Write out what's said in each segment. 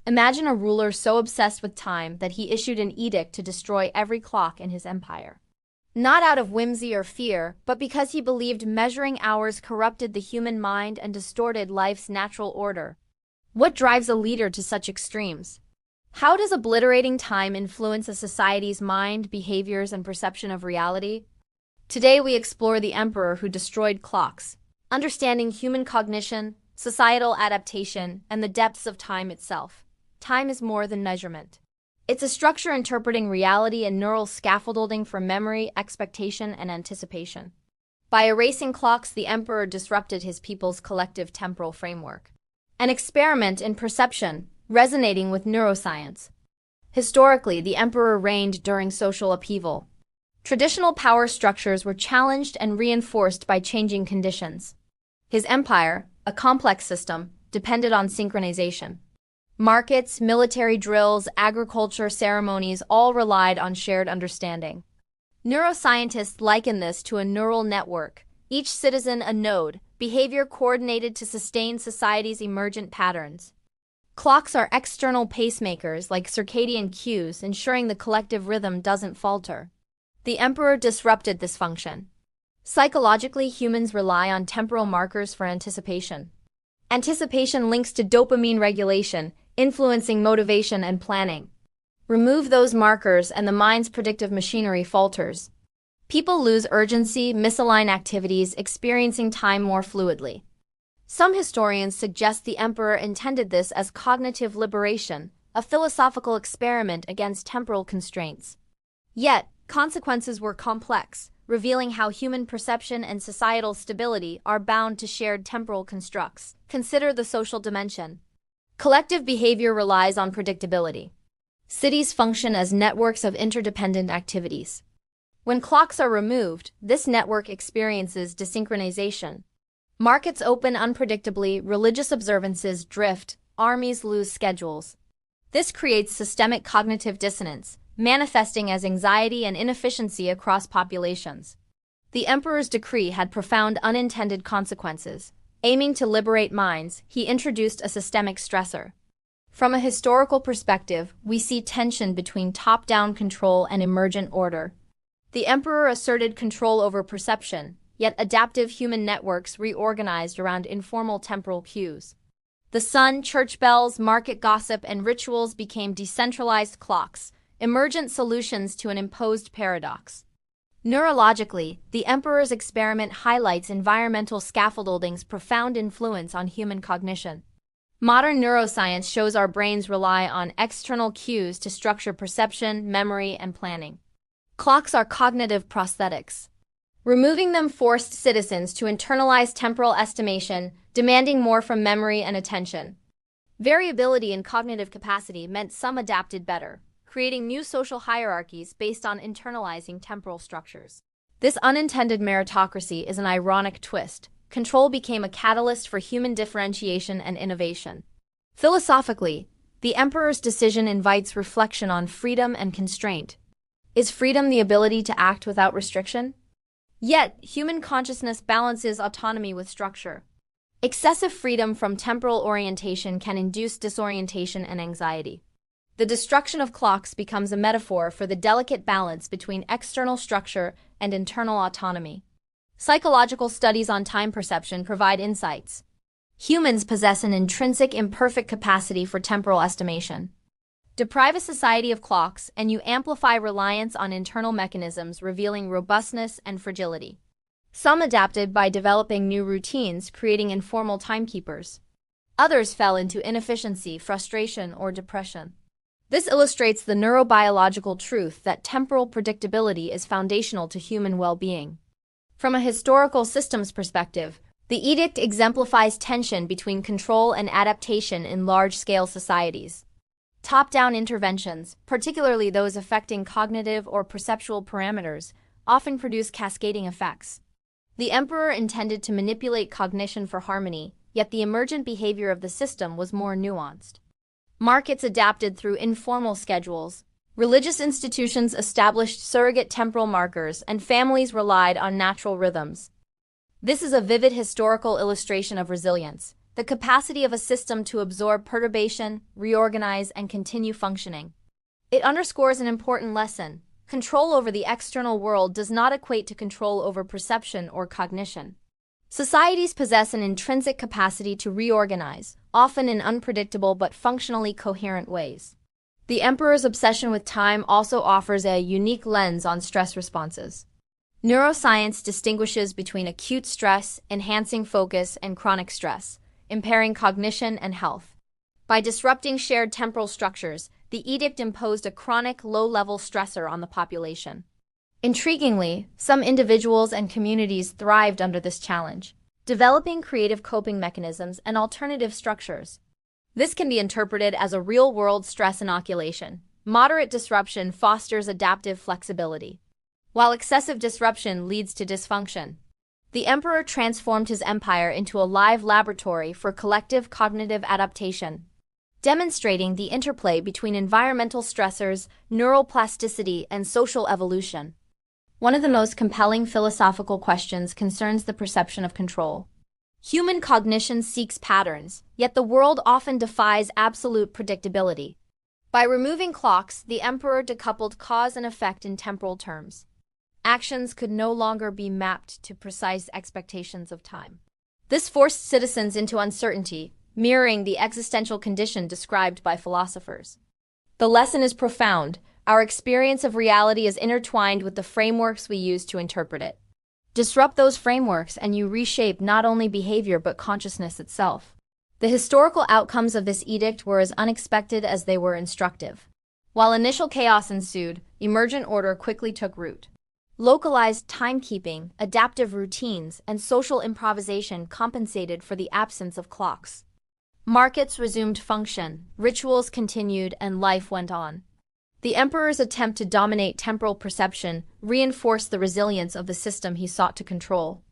Imagine a ruler so obsessed with time that he issued an edict to destroy every clock in his empire. Not out of whimsy or fear, but because he believed measuring hours corrupted the human mind and distorted life's natural order. What drives a leader to such extremes? How does obliterating time influence a society's mind, behaviors, and perception of reality? Today we explore the emperor who destroyed clocks, understanding human cognition, societal adaptation, and the depths of time itself. Time is more than measurement. It's a structure interpreting reality and neural scaffolding for memory, expectation, and anticipation. By erasing clocks, the emperor disrupted his people's collective temporal framework. An experiment in perception, resonating with neuroscience. Historically, the emperor reigned during social upheaval. Traditional power structures were challenged and reinforced by changing conditions. His empire, a complex system, depended on synchronization. Markets, military drills, agriculture, ceremonies all relied on shared understanding. Neuroscientists liken this to a neural network, each citizen a node, behavior coordinated to sustain society's emergent patterns. Clocks are external pacemakers like circadian cues, ensuring the collective rhythm doesn't falter. The emperor disrupted this function. Psychologically, humans rely on temporal markers for anticipation. Anticipation links to dopamine regulation, influencing motivation and planning. Remove those markers and the mind's predictive machinery falters. People lose urgency, misalign activities, experiencing time more fluidly. Some historians suggest the emperor intended this as cognitive liberation, a philosophical experiment against temporal constraints. Yet, consequences were complex, revealing how human perception and societal stability are bound to shared temporal constructs. Consider the social dimension. Collective behavior relies on predictability. Cities function as networks of interdependent activities. When clocks are removed, this network experiences desynchronization. Markets open unpredictably, religious observances drift, armies lose schedules. This creates systemic cognitive dissonance, manifesting as anxiety and inefficiency across populations. The emperor's decree had profound unintended consequences. Aiming to liberate minds, he introduced a systemic stressor. From a historical perspective, we see tension between top-down control and emergent order. The emperor asserted control over perception, yet adaptive human networks reorganized around informal temporal cues. The sun, church bells, market gossip, and rituals became decentralized clocks, emergent solutions to an imposed paradox. Neurologically, the emperor's experiment highlights environmental scaffolding's profound influence on human cognition. Modern neuroscience shows our brains rely on external cues to structure perception, memory, and planning. Clocks are cognitive prosthetics. Removing them forced citizens to internalize temporal estimation, demanding more from memory and attention. Variability in cognitive capacity meant some adapted better, creating new social hierarchies based on internalizing temporal structures. This unintended meritocracy is an ironic twist. Control became a catalyst for human differentiation and innovation. Philosophically, the emperor's decision invites reflection on freedom and constraint. Is freedom the ability to act without restriction? Yet, human consciousness balances autonomy with structure. Excessive freedom from temporal orientation can induce disorientation and anxiety. The destruction of clocks becomes a metaphor for the delicate balance between external structure and internal autonomy. Psychological studies on time perception provide insights. Humans possess an intrinsic imperfect capacity for temporal estimation. Deprive a society of clocks, and you amplify reliance on internal mechanisms, revealing robustness and fragility. Some adapted by developing new routines, creating informal timekeepers. Others fell into inefficiency, frustration, or depression. This illustrates the neurobiological truth that temporal predictability is foundational to human well-being. From a historical systems perspective, the edict exemplifies tension between control and adaptation in large-scale societies. Top-down interventions, particularly those affecting cognitive or perceptual parameters, often produce cascading effects. The emperor intended to manipulate cognition for harmony, yet the emergent behavior of the system was more nuanced. Markets adapted through informal schedules. Religious institutions established surrogate temporal markers, and families relied on natural rhythms. This is a vivid historical illustration of resilience. the capacity of a system to absorb perturbation, reorganize, and continue functioning. It underscores an important lesson. Control over the external world does not equate to control over perception or cognition. Societies possess an intrinsic capacity to reorganize, often in unpredictable but functionally coherent ways. The emperor's obsession with time also offers a unique lens on stress responses. Neuroscience distinguishes between acute stress, enhancing focus, and chronic stress, impairing cognition and health. By disrupting shared temporal structures, the edict imposed a chronic, low-level stressor on the population. Intriguingly, some individuals and communities thrived under this challenge, developing creative coping mechanisms and alternative structures. This can be interpreted as a real-world stress inoculation. Moderate disruption fosters adaptive flexibility, while excessive disruption leads to dysfunction. The emperor transformed his empire into a live laboratory for collective cognitive adaptation, demonstrating the interplay between environmental stressors, neural plasticity, and social evolution. One of the most compelling philosophical questions concerns the perception of control. Human cognition seeks patterns, yet the world often defies absolute predictability. By removing clocks, the emperor decoupled cause and effect in temporal terms. Actions could no longer be mapped to precise expectations of time. This forced citizens into uncertainty, mirroring the existential condition described by philosophers. The lesson is profound. Our experience of reality is intertwined with the frameworks we use to interpret it. Disrupt those frameworks and you reshape not only behavior but consciousness itself. The historical outcomes of this edict were as unexpected as they were instructive. While initial chaos ensued, emergent order quickly took root. Localized timekeeping, adaptive routines, and social improvisation compensated for the absence of clocks. Markets resumed function, rituals continued, and life went on. The emperor's attempt to dominate temporal perception reinforced the resilience of the system he sought to control.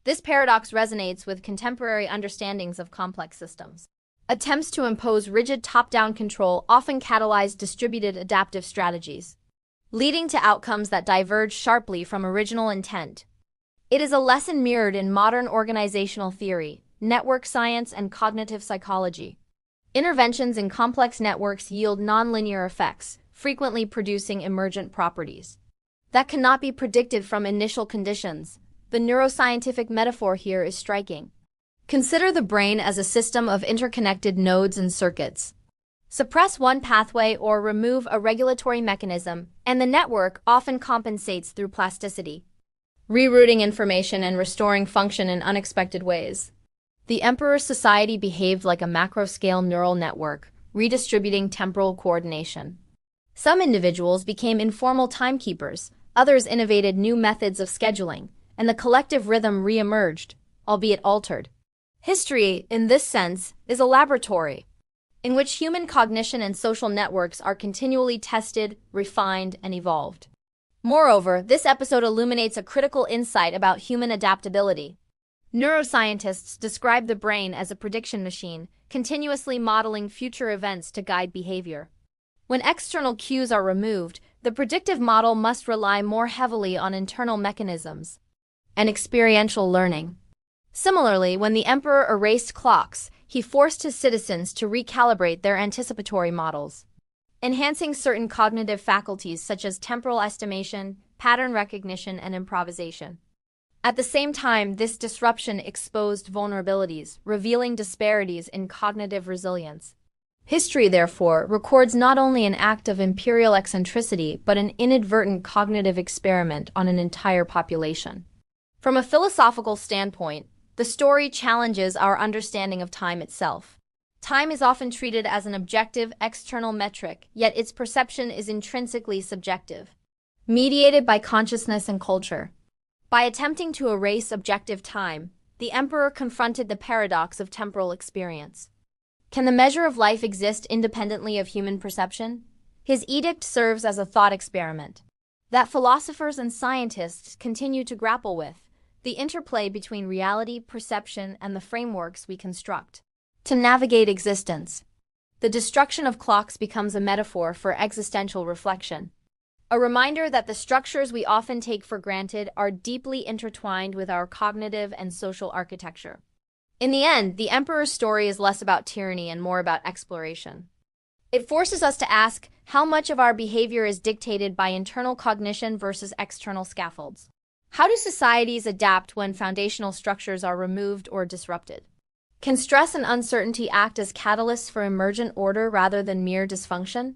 This paradox resonates with contemporary understandings of complex systems. Attempts to impose rigid top-down control often catalyze distributed adaptive strategies, leading to outcomes that diverge sharply from original intent. It is a lesson mirrored in modern organizational theory, network science, and cognitive psychology. Interventions in complex networks yield nonlinear effects, frequently producing emergent properties that cannot be predicted from initial conditions. The neuroscientific metaphor here is striking. Consider the brain as a system of interconnected nodes and circuits. Suppress one pathway or remove a regulatory mechanism, and the network often compensates through plasticity, rerouting information and restoring function in unexpected ways. The emperor's society behaved like a macro-scale neural network, redistributing temporal coordination. Some individuals became informal timekeepers, others innovated new methods of scheduling, and the collective rhythm re-emerged, albeit altered. History, in this sense, is a laboratory in which human cognition and social networks are continually tested, refined, and evolved. Moreover, this episode illuminates a critical insight about human adaptability. Neuroscientists describe the brain as a prediction machine, continuously modeling future events to guide behavior. When external cues are removed, the predictive model must rely more heavily on internal mechanisms and experiential learning. Similarly, when the emperor erased clocks, he forced his citizens to recalibrate their anticipatory models, enhancing certain cognitive faculties such as temporal estimation, pattern recognition, and improvisation. At the same time, this disruption exposed vulnerabilities, revealing disparities in cognitive resilience. History, therefore, records not only an act of imperial eccentricity, but an inadvertent cognitive experiment on an entire population. From a philosophical standpoint, the story challenges our understanding of time itself. Time is often treated as an objective, external metric, yet its perception is intrinsically subjective, mediated by consciousness and culture. By attempting to erase objective time, the emperor confronted the paradox of temporal experience. Can the measure of life exist independently of human perception? His edict serves as a thought experiment that philosophers and scientists continue to grapple with, the interplay between reality, perception, and the frameworks we construct to navigate existence. The destruction of clocks becomes a metaphor for existential reflection, a reminder that the structures we often take for granted are deeply intertwined with our cognitive and social architecture. In the end, the emperor's story is less about tyranny and more about exploration. It forces us to ask how much of our behavior is dictated by internal cognition versus external scaffolds. How do societies adapt when foundational structures are removed or disrupted? Can stress and uncertainty act as catalysts for emergent order rather than mere dysfunction?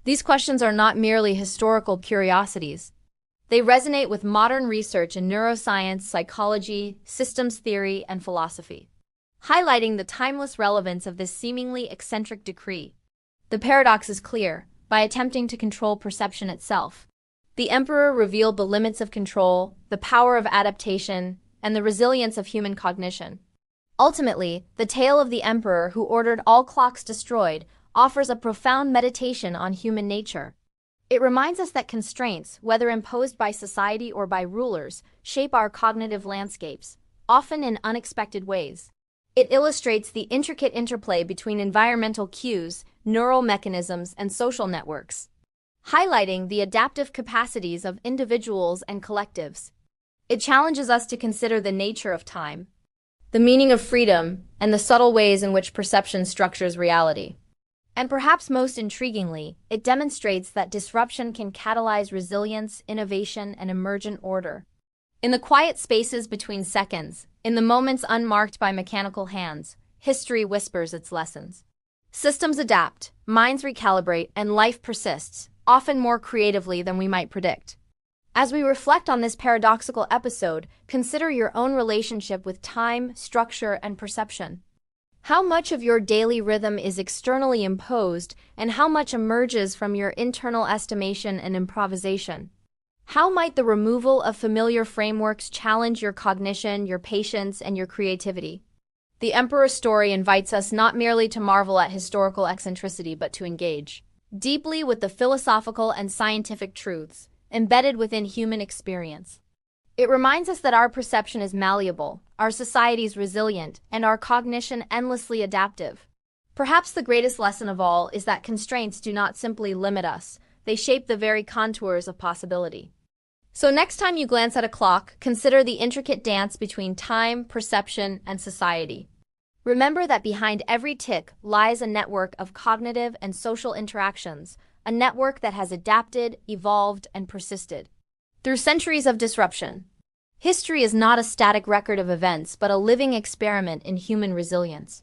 These questions are not merely historical curiosities. They resonate with modern research in neuroscience, psychology, systems theory, and philosophy, highlighting the timeless relevance of this seemingly eccentric decree. The paradox is clear. By attempting to control perception itself, the emperor revealed the limits of control, the power of adaptation, and the resilience of human cognition. Ultimately, the tale of the emperor who ordered all clocks destroyed offers a profound meditation on human nature. It reminds us that constraints, whether imposed by society or by rulers, shape our cognitive landscapes, often in unexpected ways. It illustrates the intricate interplay between environmental cues, neural mechanisms, and social networks, highlighting the adaptive capacities of individuals and collectives. It challenges us to consider the nature of time, the meaning of freedom, and the subtle ways in which perception structures reality. And perhaps most intriguingly, it demonstrates that disruption can catalyze resilience, innovation, and emergent order. In the quiet spaces between seconds, in the moments unmarked by mechanical hands, history whispers its lessons. Systems adapt, minds recalibrate, and life persists, often more creatively than we might predict. As we reflect on this paradoxical episode, consider your own relationship with time, structure, and perception. How much of your daily rhythm is externally imposed, and how much emerges from your internal estimation and improvisation? How might the removal of familiar frameworks challenge your cognition, your patience, and your creativity? The Emperor's story invites us not merely to marvel at historical eccentricity, but to engage deeply with the philosophical and scientific truths embedded within human experience. It reminds us that our perception is malleable, our societies resilient, and our cognition endlessly adaptive. Perhaps the greatest lesson of all is that constraints do not simply limit us, they shape the very contours of possibility. So next time you glance at a clock, consider the intricate dance between time, perception, and society. Remember that behind every tick lies a network of cognitive and social interactions, a network that has adapted, evolved, and persisted through centuries of disruption. History is not a static record of events, but a living experiment in human resilience.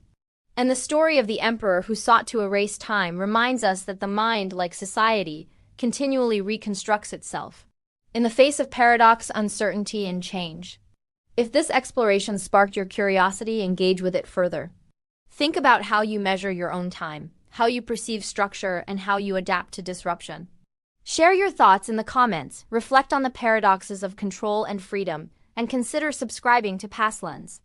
And the story of the emperor who sought to erase time reminds us that the mind, like society, continually reconstructs itself in the face of paradox, uncertainty, and change. If this exploration sparked your curiosity, engage with it further. Think about how you measure your own time, how you perceive structure, and how you adapt to disruption. Share your thoughts in the comments, reflect on the paradoxes of control and freedom, and consider subscribing to PassLens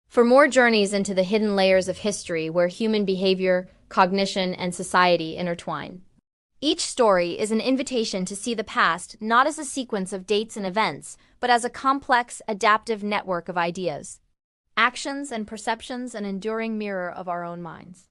for more journeys into the hidden layers of history where human behavior, cognition, and society intertwine. Each story is an invitation to see the past not as a sequence of dates and events, but as a complex, adaptive network of ideas, actions, and perceptions, an enduring mirror of our own minds.